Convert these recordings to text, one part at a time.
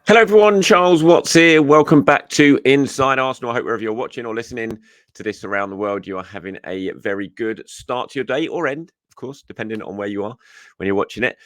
Hello, everyone. Charles Watts here. Welcome back to Inside Arsenal. I hope wherever you're watching or listening to this around the world, you are having a very good start to your day or end, of course, depending on where you are when you're watching it.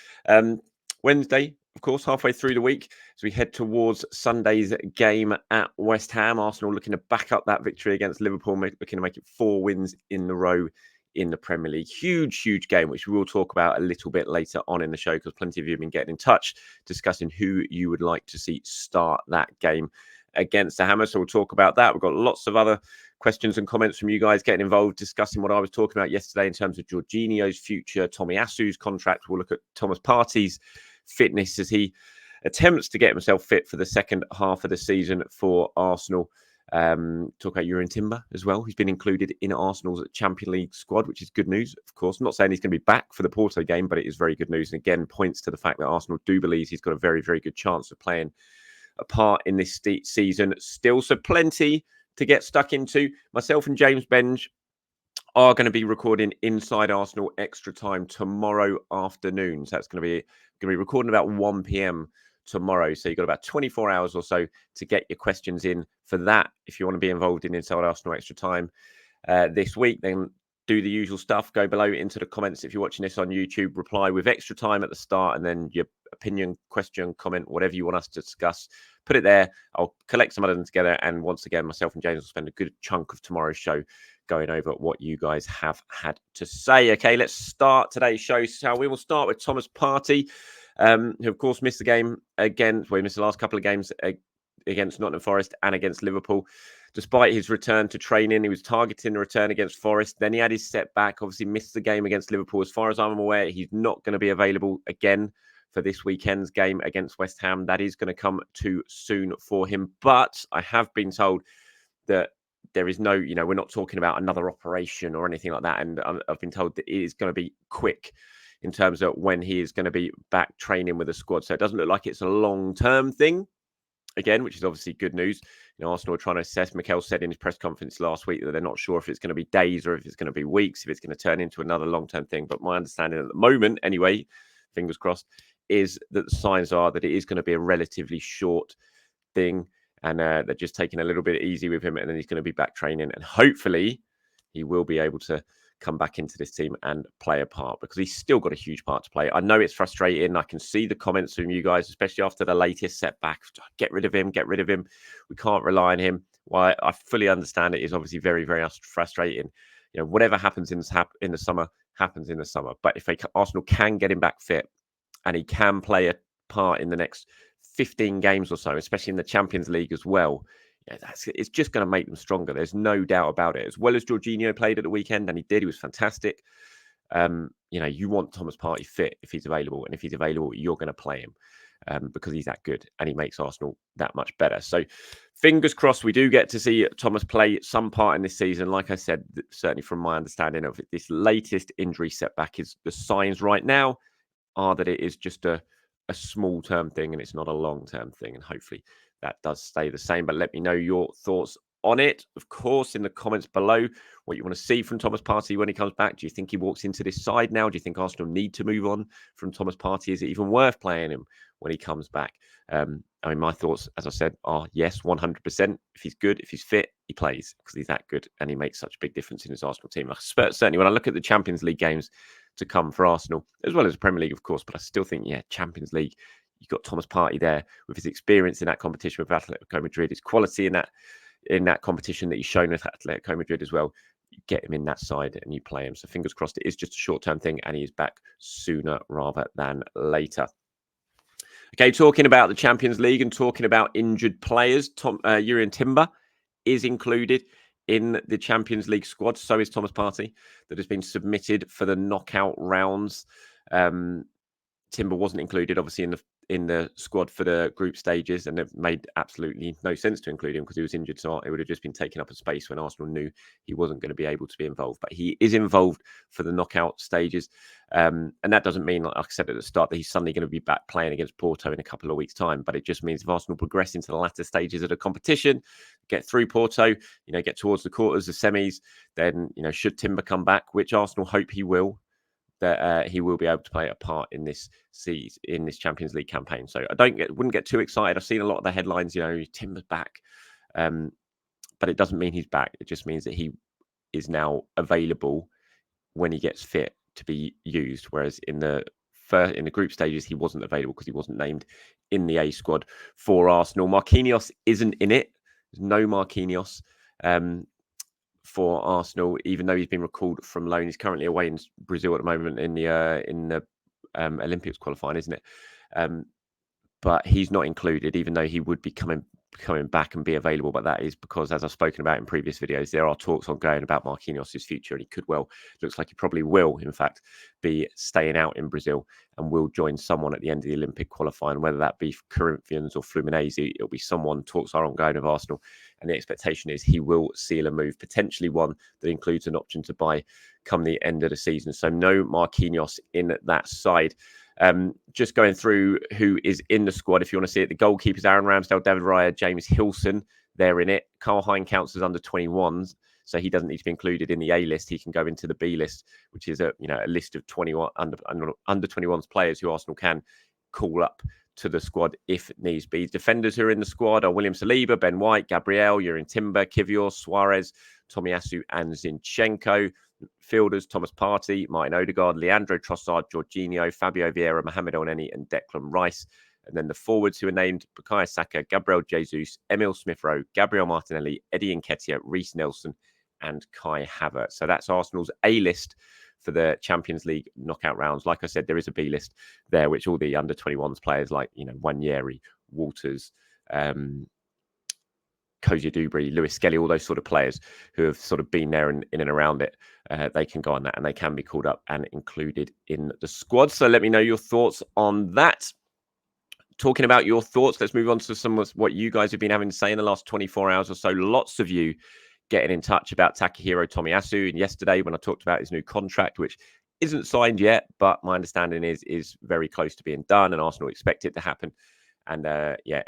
Wednesday, of course, halfway through the week, as we head towards Sunday's game at West Ham. Arsenal looking to back up that victory against Liverpool, looking to make it 4 wins in a row in the Premier League. Huge game, which we will talk about a little bit later on in the show, because plenty of you have been getting in touch discussing who you would like to see start that game against the Hammers. So we'll talk about that. We've got lots of other questions and comments from you guys getting involved, discussing what I was talking about yesterday in terms of Jorginho's future, Tomiyasu's contract. We'll look at Thomas Partey's fitness as he attempts to get himself fit for the second half of the season for Arsenal. Talk about Jurrien Timber as well, who's been included in Arsenal's Champions League squad, which is good news, of course. I'm not saying he's going to be back for the Porto game, but it is very good news. And again, points to the fact that Arsenal do believe he's got a very good chance of playing a part in this season still. So plenty to get stuck into. Myself and James Benge are going to be recording Inside Arsenal Extra Time tomorrow afternoon. So that's going to be recording about 1 p.m. tomorrow. So you've got about 24 hours or so to get your questions in for that. If you want to be involved in Inside Arsenal Extra Time this week, then do the usual stuff. Go below into the comments if you're watching this on YouTube. Reply with extra time at the start, and then your opinion, question, comment, whatever you want us to discuss, put it there. I'll collect some of them together, and once again, myself and James will spend a good chunk of tomorrow's show going over what you guys have had to say. Okay, let's start today's show. So we will start with Thomas Partey, who of course missed the game against, well, he missed the last couple of games against Nottingham Forest and against Liverpool. Despite his return to training, he was targeting the return against Forest. Then he had his setback, obviously missed the game against Liverpool. As far as I'm aware, he's not going to be available again for this weekend's game against West Ham. That is going to come too soon for him. But I have been told that there is no, we're not talking about another operation or anything like that. And I've been told that it is going to be quick in terms of when he is going to be back training with the squad. So it doesn't look like it's a long-term thing, again, which is obviously good news. Arsenal are trying to assess. Mikel said in his press conference last week that they're not sure if it's going to be days or if it's going to be weeks, if it's going to turn into another long-term thing. But my understanding at the moment, anyway, fingers crossed, is that the signs are that it is going to be a relatively short thing. And they're just taking a little bit easy with him. And then he's going to be back training. And hopefully he will be able to come back into this team and play a part, because he's still got a huge part to play. I know it's frustrating. I can see the comments from you guys, especially after the latest setback. Get rid of him. Get rid of him. We can't rely on him. Well, I fully understand it is obviously very frustrating. Whatever happens in the summer happens in the summer. But if Arsenal can get him back fit and he can play a part in the next 15 games or so, especially in the Champions League as well, it's just going to make them stronger. There's no doubt about it. As well as Jorginho played at the weekend, and he did. He was fantastic. You want Thomas Partey fit if he's available. And if he's available, you're going to play him because he's that good and he makes Arsenal that much better. So fingers crossed we do get to see Thomas play some part in this season. Like I said, certainly from my understanding of this latest injury setback, is the signs right now are that it is just a small-term thing and it's not a long-term thing. And hopefully that does stay the same. But let me know your thoughts on it, of course, in the comments below, what you want to see from Thomas Partey when he comes back. Do you think he walks into this side now? Do you think Arsenal need to move on from Thomas Partey? Is it even worth playing him when he comes back? My thoughts, as I said, are yes, 100%. If he's good, if he's fit, he plays because he's that good and he makes such a big difference in his Arsenal team. Certainly, when I look at the Champions League games to come for Arsenal, as well as the Premier League, of course, but I still think, Champions League, you've got Thomas Partey there with his experience in that competition with Atletico Madrid, his quality in that competition that he's shown with Atletico Madrid as well. You get him in that side and you play him. So fingers crossed it is just a short-term thing and he is back sooner rather than later. Okay, talking about the Champions League and talking about injured players, Jurrien Timber is included in the Champions League squad. So is Thomas Partey, that has been submitted for the knockout rounds. Timber wasn't included, obviously, in the squad for the group stages, and it made absolutely no sense to include him because he was injured. So it would have just been taking up a space when Arsenal knew he wasn't going to be able to be involved. But he is involved for the knockout stages. And that doesn't mean, like I said at the start, that he's suddenly going to be back playing against Porto in a couple of weeks' time. But it just means if Arsenal progress into the latter stages of the competition, get through Porto, get towards the quarters, the semis, then, should Timber come back, which Arsenal hope he will, that he will be able to play a part in this season, in this Champions League campaign. So I wouldn't get too excited. I've seen a lot of the headlines, Timber's back, but it doesn't mean he's back. It just means that he is now available when he gets fit to be used. Whereas in the group stages, he wasn't available because he wasn't named in the A squad for Arsenal. Marquinhos isn't in it. There's no Marquinhos for Arsenal, even though he's been recalled from loan. He's currently away in Brazil at the moment in the Olympics qualifying, isn't it? But he's not included, even though he would be coming back and be available. But that is because, as I've spoken about in previous videos, there are talks ongoing about Marquinhos' future, and he could looks like he probably will, in fact, be staying out in Brazil and will join someone at the end of the Olympic qualifying, whether that be Corinthians or Fluminense. It'll be someone. Talks are ongoing of Arsenal, and the expectation is he will seal a move, potentially one that includes an option to buy come the end of the season. So no Marquinhos in that side. Just going through who is in the squad, if you want to see it, the goalkeepers, Aaron Ramsdale, David Raya, James Hilson, they're in it. Carl Hein counts as under 21s, so he doesn't need to be included in the A list. He can go into the B list, which is a list of 21 under 21s players who Arsenal can call up to the squad if needs be. Defenders who are in the squad are William Saliba, Ben White, Gabriel, Jurrien Timber, Kivior, Suarez, Tomiyasu and Zinchenko. Fielders, Thomas Partey, Martin Odegaard, Leandro Trossard, Jorginho, Fabio Vieira, Mohamed Elneny and Declan Rice. And then the forwards who are named: Bukayo Saka, Gabriel Jesus, Emil Smith-Rowe, Gabriel Martinelli, Eddie Nketiah, Reece Nelson and Kai Havertz. So that's Arsenal's A list for the Champions League knockout rounds. Like I said, there is a B list there, which all the under-21s players like, Wanyeri, Walters, Koji Dubry, Lewis Skelly, all those sort of players who have sort of been there and in and around it, they can go on that and they can be called up and included in the squad. So let me know your thoughts on that. Talking about your thoughts, let's move on to some of what you guys have been having to say in the last 24 hours or so. Lots of you getting in touch about Takehiro Tomiyasu. And yesterday when I talked about his new contract, which isn't signed yet, but my understanding is very close to being done and Arsenal expect it to happen. And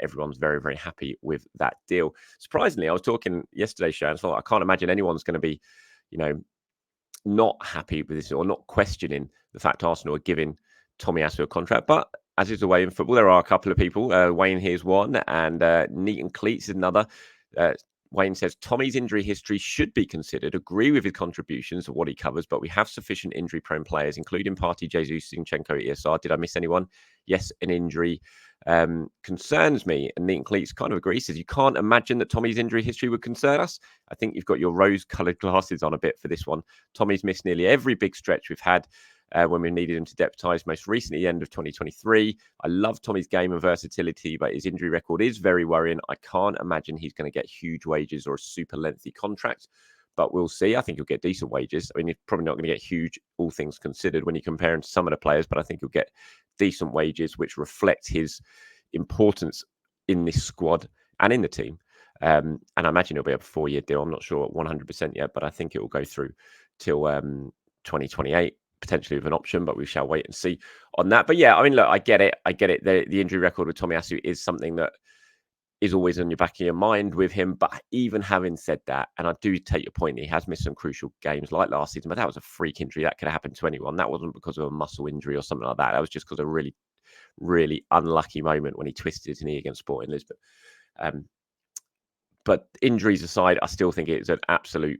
everyone's very, very happy with that deal. Surprisingly, I was talking yesterday's show and thought I can't imagine anyone's going to be, not happy with this or not questioning the fact Arsenal are giving Tomiyasu a contract. But as is the way in football, there are a couple of people. Wayne here's one, and Neat and Cleats is another. Wayne says Tommy's injury history should be considered. Agree with his contributions of what he covers, but we have sufficient injury-prone players, including Partey, Jesus, Zinchenko, ESR. Did I miss anyone? Yes, an injury concerns me. And Neat and Cleats kind of agrees. Says you can't imagine that Tommy's injury history would concern us. I think you've got your rose-coloured glasses on a bit for this one. Tommy's missed nearly every big stretch we've had. When we needed him to deputise, most recently the end of 2023. I love Tommy's game and versatility, but his injury record is very worrying. I can't imagine he's going to get huge wages or a super lengthy contract, but we'll see. I think he'll get decent wages. I mean, he's probably not going to get huge, all things considered, when you compare him to some of the players, but I think he'll get decent wages, which reflect his importance in this squad and in the team. And I imagine it'll be a 4-year deal. I'm not sure 100% yet, but I think it will go through till 2028. Potentially with an option, but we shall wait and see on that. But yeah, I mean, look, I get it. The injury record with Tomiyasu is something that is always in your back of your mind with him. But even having said that, and I do take your point, he has missed some crucial games like last season, but that was a freak injury. That could have happened to anyone. That wasn't because of a muscle injury or something like that. That was just because of a really, really unlucky moment when he twisted his knee against Sporting Lisbon. But injuries aside, I still think it's an absolute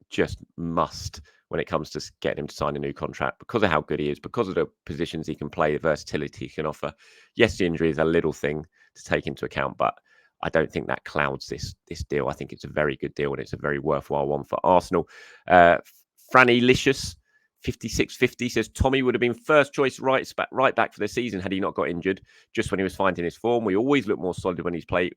just must when it comes to getting him to sign a new contract because of how good he is, because of the positions he can play, the versatility he can offer. Yes, the injury is a little thing to take into account, but I don't think that clouds this deal. I think it's a very good deal and it's a very worthwhile one for Arsenal. Franny Licious 5650 says Tommy would have been first choice right back for the season had he not got injured. Just when he was finding his form, we always look more solid when he's part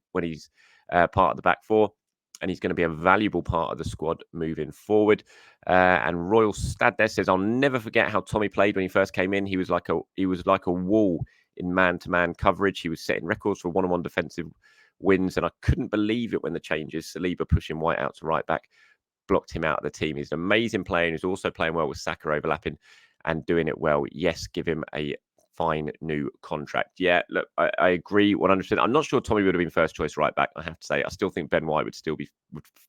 of the back four. And he's going to be a valuable part of the squad moving forward. And Royal Stad there says, I'll never forget how Tommy played when he first came in. He was like a wall in man-to-man coverage. He was setting records for one-on-one defensive wins. And I couldn't believe it when the changes, Saliba pushing White out to right back, blocked him out of the team. He's an amazing player and he's also playing well with Saka overlapping and doing it well. Yes, give him a fine new contract. Yeah, look, I agree 100%. I'm not sure Tommy would have been first choice right back, I have to say. I still think Ben White would still be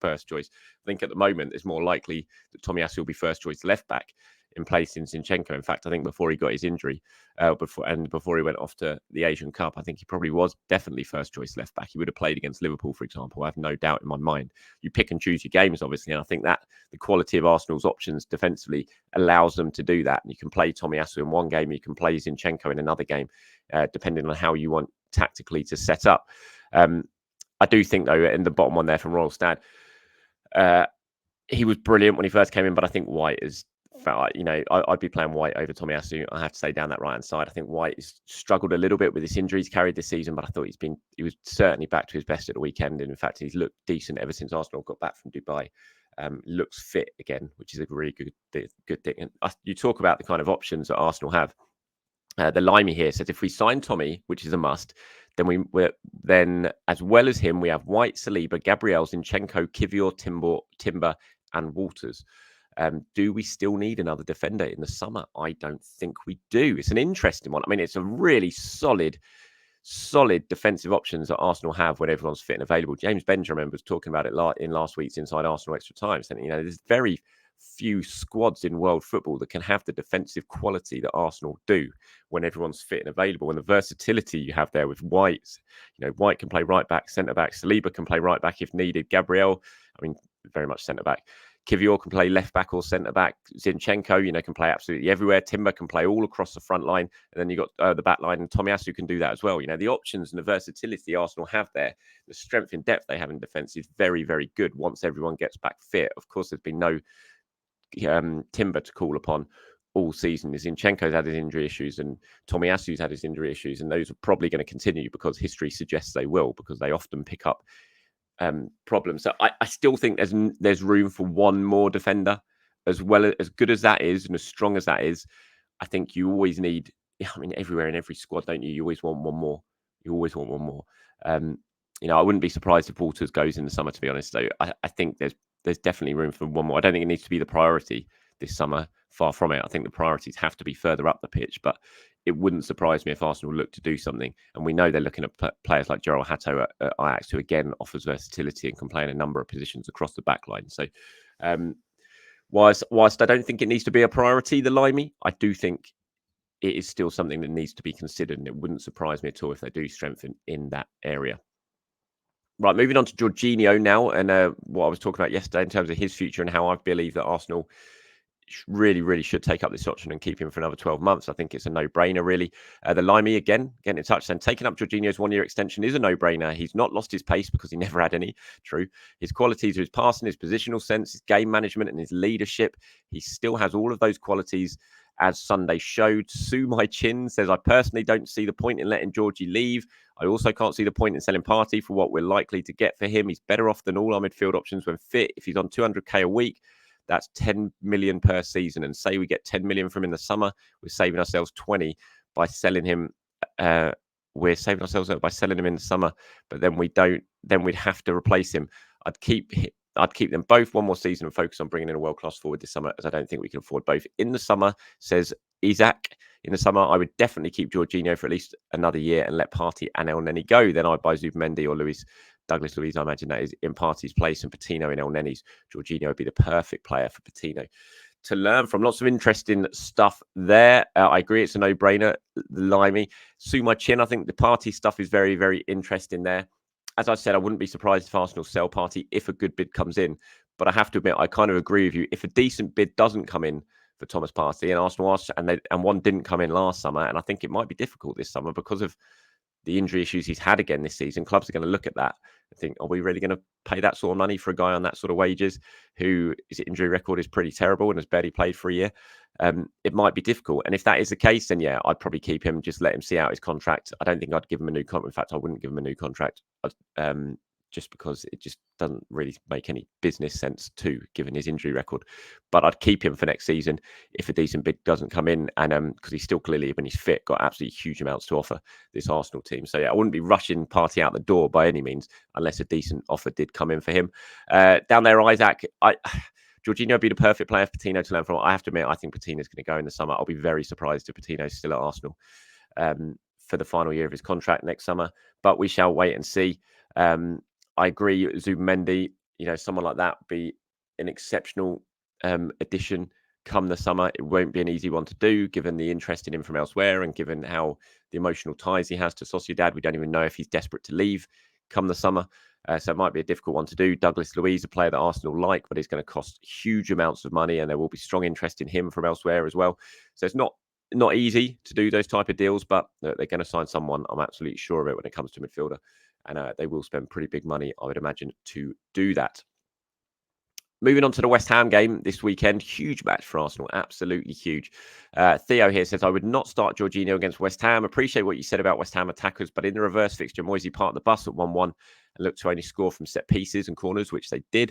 first choice. I think at the moment it's more likely that Tomiyasu will be first choice left back in placing Zinchenko. In fact, I think before he got his injury, before he went off to the Asian Cup, I think he probably was definitely first choice left back. He would have played against Liverpool, for example. I have no doubt in my mind. You pick and choose your games, obviously, and I think that the quality of Arsenal's options defensively allows them to do that. And you can play Tomiyasu in one game, you can play Zinchenko in another game, depending on how you want tactically to set up. I do think, though, in the bottom one there from Royal Stad, he was brilliant when he first came in, but I think White is, I'd be playing White over Tomiyasu. I have to say down that right hand side. I think White has struggled a little bit with his injuries carried this season, but I thought he was certainly back to his best at the weekend. And in fact, he's looked decent ever since Arsenal got back from Dubai. Looks fit again, which is a really good thing. And you talk about the kind of options that Arsenal have. The Limey here says if we sign Tommy, which is a must, then as well as him, we have White, Saliba, Gabriel, Zinchenko, Kivior, Timber, and Walters. Do we still need another defender in the summer? I don't think we do. It's an interesting one. I mean, it's a really solid defensive options that Arsenal have when everyone's fit and available. James Benjamin was talking about it in last week's Inside Arsenal Extra Time, saying, there's very few squads in world football that can have the defensive quality that Arsenal do when everyone's fit and available. And the versatility you have there with White, White can play right back, centre back. Saliba can play right back if needed. Gabriel, very much centre back. Kivior can play left back or centre back. Zinchenko, can play absolutely everywhere. Timber can play all across the front line. And then you got the back line, and Tomiyasu can do that as well. The options and the versatility Arsenal have there, the strength and depth they have in defence is very, very good once everyone gets back fit. Of course, there's been no Timber to call upon all season. Zinchenko's had his injury issues and Tomiyasu's had his injury issues, and those are probably going to continue because history suggests they will, because they often pick up problems. So I still think there's room for one more defender, as well as good as that is and as strong as that is. I think you always need, everywhere in every squad, don't you? You always want one more. I wouldn't be surprised if Walters goes in the summer, to be honest. So I think there's definitely room for one more. I don't think it needs to be the priority this summer. Far from it. I think the priorities have to be further up the pitch, but it wouldn't surprise me if Arsenal look to do something. And we know they're looking at players like Jurrien Timber at Ajax, who again offers versatility and can play in a number of positions across the back line. So whilst I don't think it needs to be a priority, the Limey, I do think it is still something that needs to be considered, and it wouldn't surprise me at all if they do strengthen in that area. Right, moving on to Jorginho now, and what I was talking about yesterday in terms of his future and how I believe that Arsenal really, really should take up this option and keep him for another 12 months. I think it's a no-brainer, really. The Limey, again, getting in touch, saying taking up Jorginho's one-year extension is a no-brainer. He's not lost his pace because he never had any. True. His qualities are his passing, his positional sense, his game management, and his leadership. He still has all of those qualities, as Sunday showed. Sue My Chin says, I personally don't see the point in letting Georgie leave. I also can't see the point in selling Partey for what we're likely to get for him. He's better off than all our midfield options when fit. If he's on 200k a week, that's 10 million per season. And say we get 10 million from him in the summer, we're saving ourselves 20 by selling him. We're saving ourselves by selling him in the summer, but then we don't. Then we'd have to replace him. I'd keep them both one more season and focus on bringing in a world-class forward this summer, as I don't think we can afford both. In the summer, says Isaac, in the summer, I would definitely keep Jorginho for at least another year and let Partey and El Neni go. Then I'd buy Zubimendi or Douglas Luiz, I imagine that is in Partey's place, and Patino in El Neni's. Jorginho would be the perfect player for Patino to learn from. Lots of interesting stuff there. I agree, it's a no-brainer. Limey, Sue My Chin, I think the Partey stuff is very, very interesting there. As I said, I wouldn't be surprised if Arsenal sell Partey if a good bid comes in. But I have to admit, I kind of agree with you. If a decent bid doesn't come in for Thomas Partey, and Arsenal asked, and one didn't come in last summer, and I think it might be difficult this summer because of the injury issues he's had again this season, clubs are going to look at that and think, are we really going to pay that sort of money for a guy on that sort of wages who his injury record is pretty terrible and has barely played for a year? It might be difficult. And if that is the case, then yeah, I'd probably keep him, just let him see out his contract. I don't think I'd give him a new contract. In fact, I wouldn't give him a new contract. Just because it just doesn't really make any business sense to, given his injury record. But I'd keep him for next season if a decent bid doesn't come in, and because he's still clearly, when he's fit, got absolutely huge amounts to offer this Arsenal team. So yeah, I wouldn't be rushing Partey out the door by any means unless a decent offer did come in for him. Down there, Isaac, Jorginho would be the perfect player for Patino to learn from. I have to admit, I think Patino's going to go in the summer. I'll be very surprised if Patino's still at Arsenal for the final year of his contract next summer, but we shall wait and see. I agree, Zubimendi, someone like that would be an exceptional addition come the summer. It won't be an easy one to do, given the interest in him from elsewhere and given how the emotional ties he has to Sociedad. We don't even know if he's desperate to leave come the summer. So it might be a difficult one to do. Douglas Luiz, a player that Arsenal like, but he's going to cost huge amounts of money, and there will be strong interest in him from elsewhere as well. So it's not easy to do those type of deals, but they're going to sign someone. I'm absolutely sure of it when it comes to midfielder, and they will spend pretty big money, I would imagine, to do that. Moving on to the West Ham game this weekend. Huge match for Arsenal. Absolutely huge. Theo here says, I would not start Jorginho against West Ham. Appreciate what you said about West Ham attackers, but in the reverse fixture, Moisey parked the bus at 1-1 and looked to only score from set pieces and corners, which they did.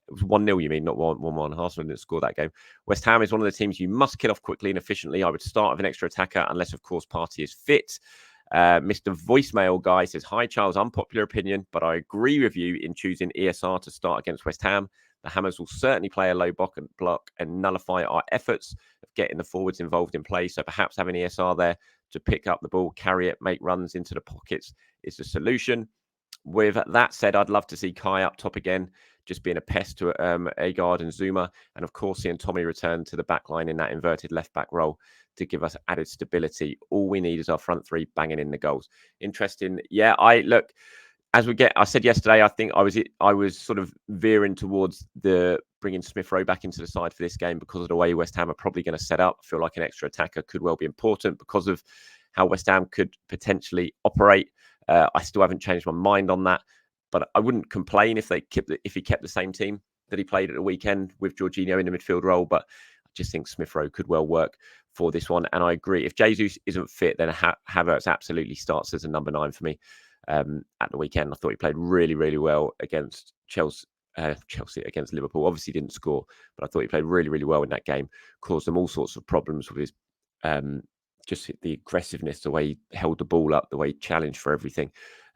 It was 1-0, you mean, not 1-1. Arsenal didn't score that game. West Ham is one of the teams you must kill off quickly and efficiently. I would start with an extra attacker unless, of course, Partey is fit. Mr. Voicemail Guy says, hi, Charles, unpopular opinion, but I agree with you in choosing ESR to start against West Ham. The Hammers will certainly play a low block and nullify our efforts of getting the forwards involved in play. So perhaps having ESR there to pick up the ball, carry it, make runs into the pockets is the solution. With that said, I'd love to see Kai up top again, just being a pest to Agard and Zuma. And of course, seeing Tommy return to the back line in that inverted left-back role to give us added stability. All we need is our front three banging in the goals. Interesting. Yeah, I said yesterday, I think I was sort of veering towards the bringing Smith Rowe back into the side for this game because of the way West Ham are probably going to set up. I feel like an extra attacker could well be important because of how West Ham could potentially operate. I still haven't changed my mind on that, but I wouldn't complain if he kept the same team that he played at the weekend with Jorginho in the midfield role. But I just think Smith Rowe could well work for this one. And I agree, if Jesus isn't fit, then Havertz absolutely starts as a number 9 for me. At the weekend, I thought he played really, really well against Chelsea against Liverpool. Obviously didn't score, but I thought he played really, really well in that game. Caused them all sorts of problems with his just the aggressiveness, the way he held the ball up, the way he challenged for everything.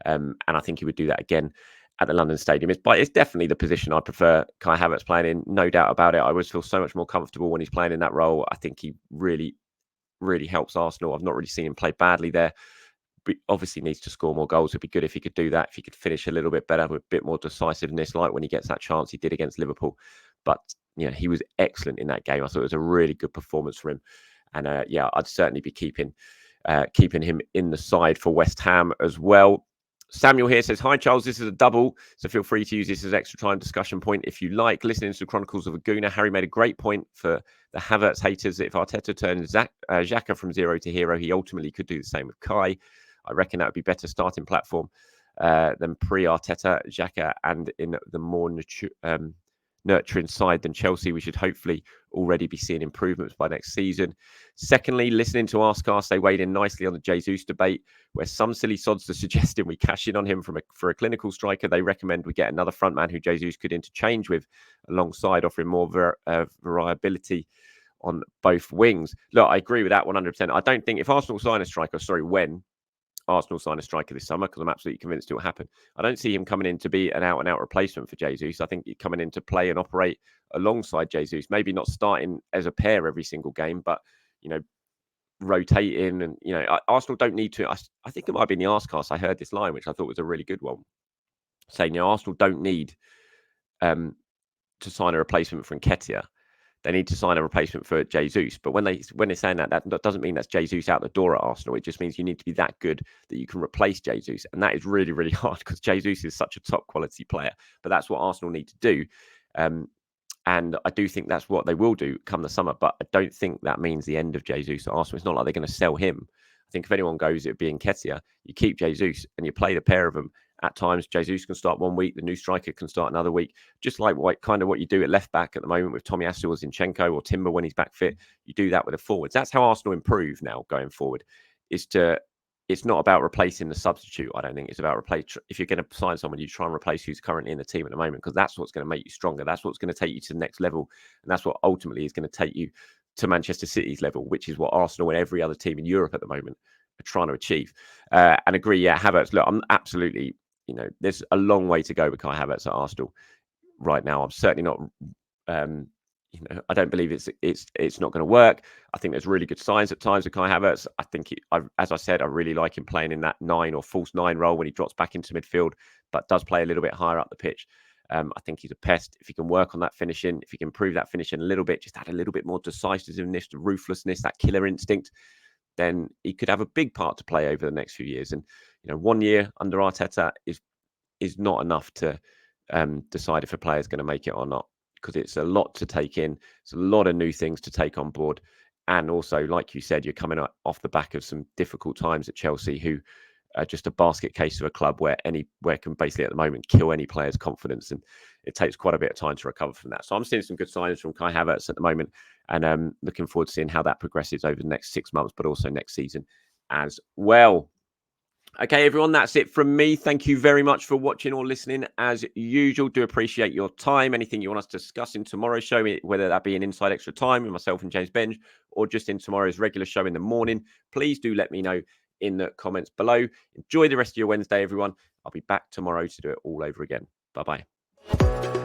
And I think he would do that again at the London Stadium. It's definitely the position I prefer Kai Havertz playing in, no doubt about it. I always feel so much more comfortable when he's playing in that role. I think he really, really helps Arsenal. I've not really seen him play badly there. But obviously needs to score more goals. It'd be good if he could do that, if he could finish a little bit better with a bit more decisiveness, like when he gets that chance he did against Liverpool. But he was excellent in that game. I thought it was a really good performance for him. And I'd certainly be keeping him in the side for West Ham as well. Samuel here says, hi, Charles, this is a double, so feel free to use this as extra time discussion point if you like. Listening to the Chronicles of a Gooner, Harry made a great point for the Havertz haters. If Arteta turns Xhaka from zero to hero, he ultimately could do the same with Kai. I reckon that would be better starting platform than pre-Arteta, Xhaka, and in the more nurturing side than Chelsea. We should hopefully already be seeing improvements by next season. Secondly, listening to Arscast, they weighed in nicely on the Jesus debate, where some silly sods are suggesting we cash in on him for a clinical striker. They recommend we get another frontman who Jesus could interchange with alongside, offering more variability on both wings. Look, I agree with that 100%. I don't think if Arsenal sign a striker, when Arsenal sign a striker this summer, because I'm absolutely convinced it will happen, I don't see him coming in to be an out-and-out replacement for Jesus. I think he's coming in to play and operate alongside Jesus, maybe not starting as a pair every single game, but, rotating. And, Arsenal don't need to. I think it might be in the Arscast I heard this line, which I thought was a really good one, saying, Arsenal don't need to sign a replacement for Nketiah. They need to sign a replacement for Jesus. But when they're saying that doesn't mean that's Jesus out the door at Arsenal. It just means you need to be that good that you can replace Jesus. And that is really, really hard because Jesus is such a top quality player. But that's what Arsenal need to do. And I do think that's what they will do come the summer. But I don't think that means the end of Jesus at Arsenal. It's not like they're going to sell him. I think if anyone goes, it would be Nketiah. You keep Jesus and you play the pair of them. At times, Jesus can start 1 week, the new striker can start another week, just like what you do at left back at the moment with Tomiyasu or Zinchenko or Timber when he's back fit. You do that with the forwards. That's how Arsenal improve now going forward. It's not about replacing the substitute. I don't think it's about if you're going to sign someone, you try and replace who's currently in the team at the moment, because that's what's going to make you stronger. That's what's going to take you to the next level, and that's what ultimately is going to take you to Manchester City's level, which is what Arsenal and every other team in Europe at the moment are trying to achieve. And agree, Havertz. Look, I'm absolutely. There's a long way to go with Kai Havertz at Arsenal right now. I'm certainly not, I don't believe it's not going to work. I think there's really good signs at times with Kai Havertz. I think, as I said, I really like him playing in that 9 or false 9 role when he drops back into midfield, but does play a little bit higher up the pitch. I think he's a pest. If he can work on that finishing, if he can improve that finishing a little bit, just add a little bit more decisiveness, ruthlessness, that killer instinct, then he could have a big part to play over the next few years. And 1 year under Arteta is not enough to decide if a player is going to make it or not, because it's a lot to take in. It's a lot of new things to take on board. And also, like you said, you're coming off the back of some difficult times at Chelsea, who are just a basket case of a club where can basically at the moment kill any player's confidence. And it takes quite a bit of time to recover from that. So I'm seeing some good signs from Kai Havertz at the moment, and looking forward to seeing how that progresses over the next 6 months, but also next season as well. Okay, everyone, that's it from me. Thank you very much for watching or listening. As usual, do appreciate your time. Anything you want us to discuss in tomorrow's show, whether that be an Inside Extra Time with myself and James Benge, or just in tomorrow's regular show in the morning, please do let me know in the comments below. Enjoy the rest of your Wednesday, everyone. I'll be back tomorrow to do it all over again. Bye-bye.